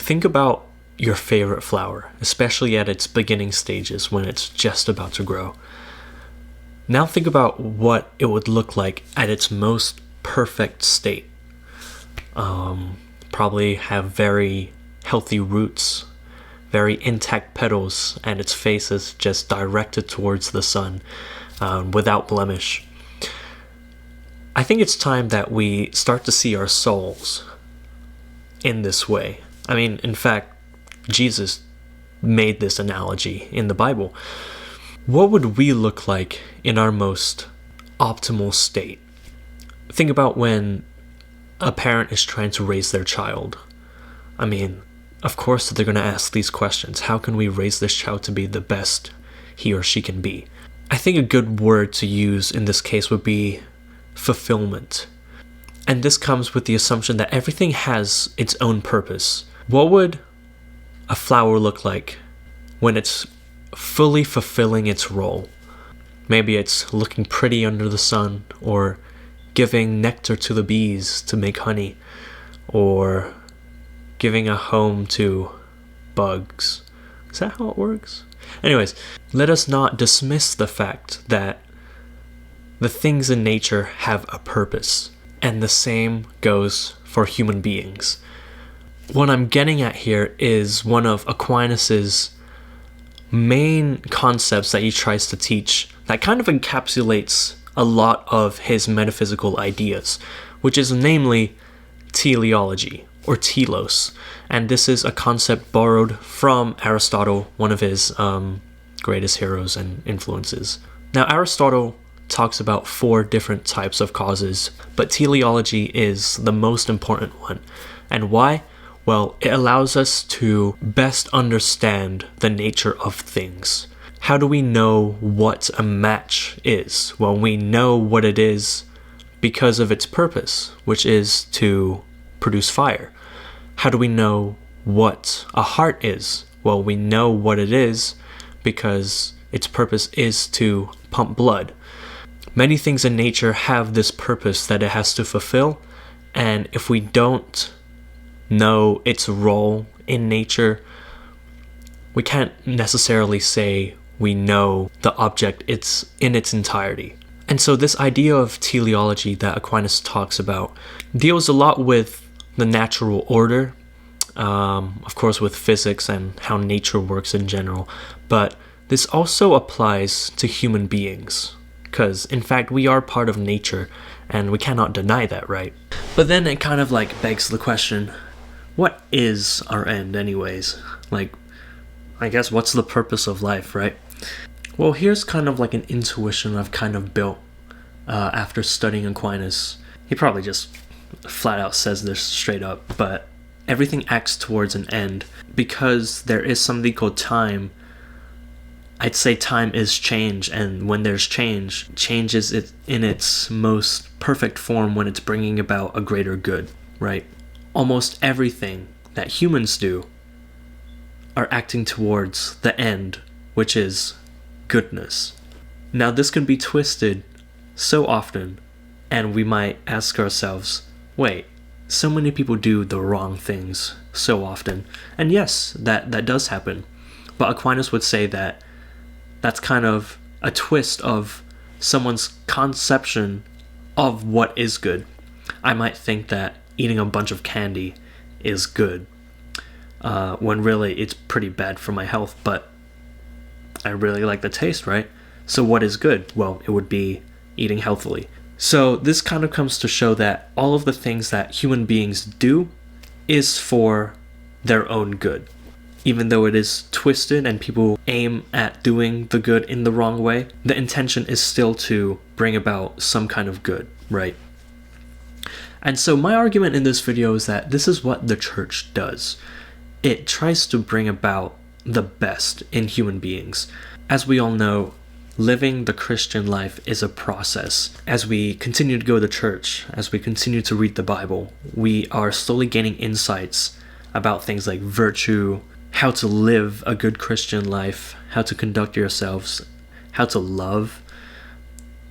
Think about your favorite flower, especially at its beginning stages when it's just about to grow. Now think about what it would look like at its most perfect state. Probably have very healthy roots, very intact petals, and its face is just directed towards the sun, without blemish. I think it's time that we start to see our souls in this way. I mean, in fact, Jesus made this analogy in the Bible. What would we look like in our most optimal state? Think about when a parent is trying to raise their child. I mean, of course they're going to ask these questions. How can we raise this child to be the best he or she can be? I think a good word to use in this case would be fulfillment. And this comes with the assumption that everything has its own purpose. What would a flower look like when it's fully fulfilling its role? Maybe it's looking pretty under the sun, or giving nectar to the bees to make honey, or giving a home to bugs. Is that how it works? Anyways, let us not dismiss the fact that the things in nature have a purpose, and the same goes for human beings. What I'm getting at here is one of Aquinas's main concepts that he tries to teach that kind of encapsulates a lot of his metaphysical ideas, which is namely teleology, or telos. And this is a concept borrowed from Aristotle, one of his greatest heroes and influences. Now, Aristotle talks about 4 different types of causes, but teleology is the most important one. And why? Well, it allows us to best understand the nature of things. How do we know what a match is? Well, we know what it is because of its purpose, which is to produce fire. How do we know what a heart is? Well, we know what it is because its purpose is to pump blood. Many things in nature have this purpose that it has to fulfill, and if we don't know its role in nature, we can't necessarily say we know the object it's in its entirety. And so this idea of teleology that Aquinas talks about deals a lot with the natural order, of course with physics and how nature works in general, but this also applies to human beings, because in fact we are part of nature and we cannot deny that, right? But then it kind of like begs the question, what is our end anyways? Like, I guess what's the purpose of life, right? Well, here's kind of like an intuition I've kind of built after studying Aquinas. He probably just flat out says this straight up, but everything acts towards an end because there is something called time. I'd say time is change, and when there's change, change is in its most perfect form when it's bringing about a greater good, right? Almost everything that humans do are acting towards the end, which is goodness. Now, this can be twisted so often, and we might ask ourselves, wait, so many people do the wrong things so often. And yes, that does happen. But Aquinas would say that that's kind of a twist of someone's conception of what is good. I might think that eating a bunch of candy is good, when really it's pretty bad for my health, but I really like the taste, right? So what is good? Well, it would be eating healthily. So this kind of comes to show that all of the things that human beings do is for their own good. Even though it is twisted and people aim at doing the good in the wrong way, the intention is still to bring about some kind of good, right? And so my argument in this video is that this is what the church does. It tries to bring about the best in human beings. As we all know, living the Christian life is a process. As we continue to go to church, as we continue to read the Bible, we are slowly gaining insights about things like virtue, how to live a good Christian life, how to conduct yourselves, how to love.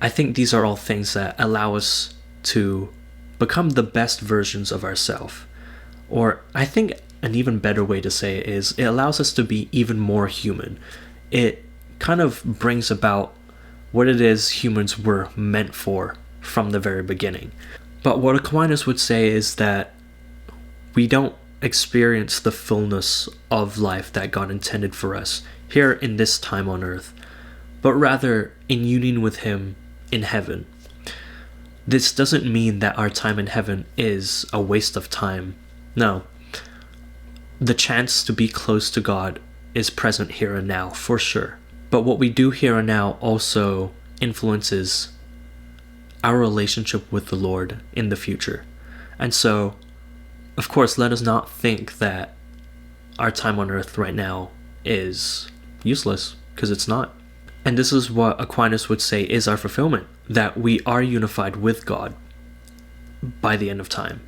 I think these are all things that allow us to become the best versions of ourselves. Or I think an even better way to say it is it allows us to be even more human. It kind of brings about what it is humans were meant for from the very beginning. But what Aquinas would say is that we don't experience the fullness of life that God intended for us here in this time on earth, but rather in union with Him in heaven. This doesn't mean that our time in heaven is a waste of time. No. The chance to be close to God is present here and now, for sure. But what we do here and now also influences our relationship with the Lord in the future. And so, of course, let us not think that our time on earth right now is useless, because it's not. And this is what Aquinas would say is our fulfillment, that we are unified with God by the end of time.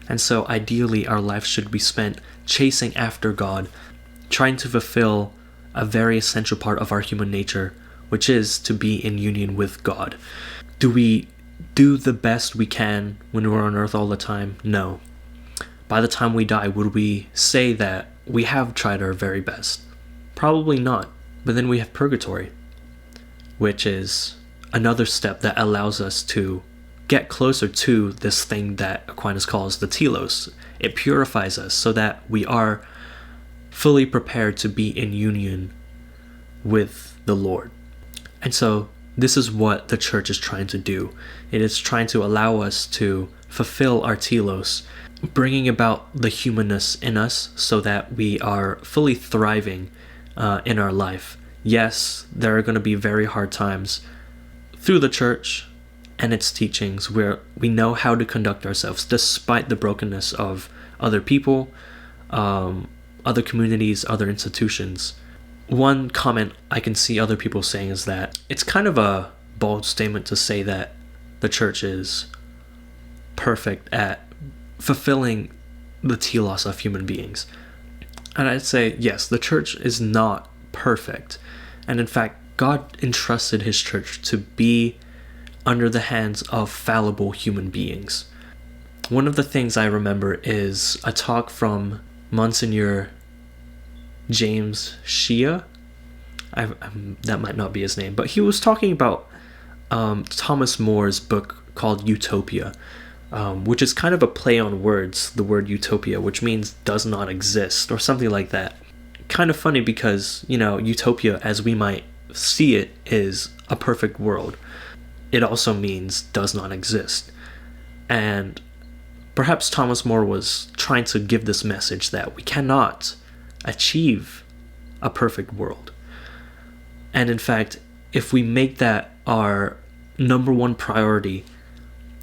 And so ideally our life should be spent chasing after God, trying to fulfill a very essential part of our human nature, which is to be in union with God. Do we do the best we can when we're on earth all the time? No. By the time we die, would we say that we have tried our very best? Probably not. But then we have purgatory, which is another step that allows us to get closer to this thing that Aquinas calls the telos. It purifies us so that we are fully prepared to be in union with the Lord. And so this is what the church is trying to do. It is trying to allow us to fulfill our telos, bringing about the humanness in us so that we are fully thriving in our life. Yes, there are going to be very hard times through the church and its teachings where we know how to conduct ourselves despite the brokenness of other people, other communities, other institutions. One comment I can see other people saying is that it's kind of a bold statement to say that the church is perfect at fulfilling the telos of human beings. And I'd say, yes, the church is not perfect. And in fact, God entrusted His church to be under the hands of fallible human beings. One of the things I remember is a talk from Monsignor James Shea. That might not be his name, but he was talking about Thomas More's book called Utopia, which is kind of a play on words, the word utopia, which means does not exist or something like that. Kind of funny because, utopia as we might see it is a perfect world. It also means does not exist. And perhaps Thomas More was trying to give this message that we cannot achieve a perfect world. And in fact, if we make that our number one priority,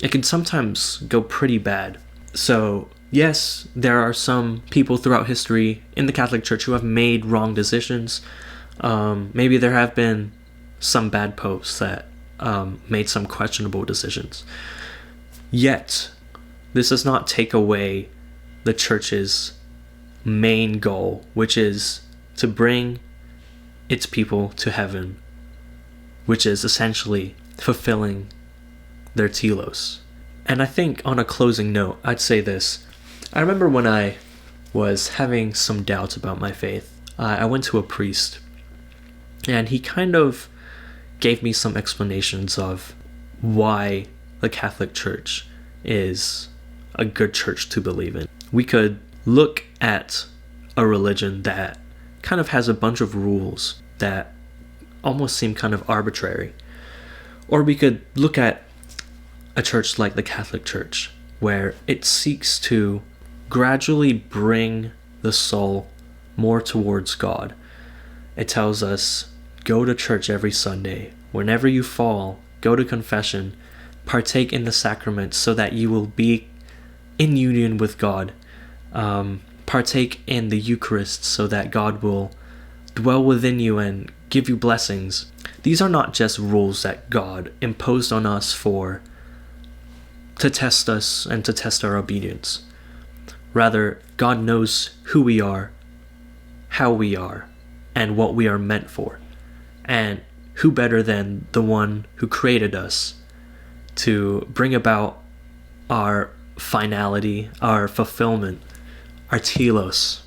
it can sometimes go pretty bad. So yes, there are some people throughout history in the Catholic Church who have made wrong decisions. Maybe there have been some bad popes that made some questionable decisions. Yet, this does not take away the church's main goal, which is to bring its people to heaven, which is essentially fulfilling their telos. And I think on a closing note, I'd say this. I remember when I was having some doubts about my faith, I went to a priest, and he kind of gave me some explanations of why the Catholic Church is a good church to believe in. We could look at a religion that kind of has a bunch of rules that almost seem kind of arbitrary. Or we could look at a church like the Catholic Church, where it seeks to gradually bring the soul more towards God. It tells us, go to church every Sunday. Whenever you fall, go to confession, partake in the sacraments so that you will be in union with God. Partake in the Eucharist so that God will dwell within you and give you blessings. These are not just rules that God imposed on us to test us and to test our obedience. Rather, God knows who we are, how we are, and what we are meant for. And who better than the one who created us to bring about our finality, our fulfillment, our telos.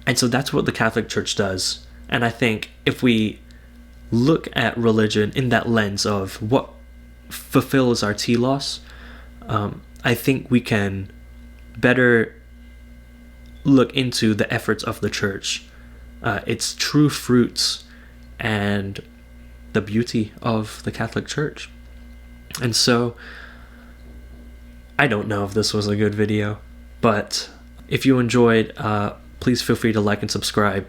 And so that's what the Catholic Church does. And I think if we look at religion in that lens of what fulfills our telos, I think we can better look into the efforts of the church, its true fruits, and the beauty of the Catholic Church. And so, I don't know if this was a good video, but if you enjoyed, please feel free to like and subscribe.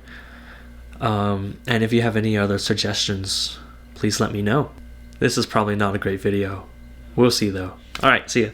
And if you have any other suggestions, please let me know. This is probably not a great video. We'll see though. Alright, see ya.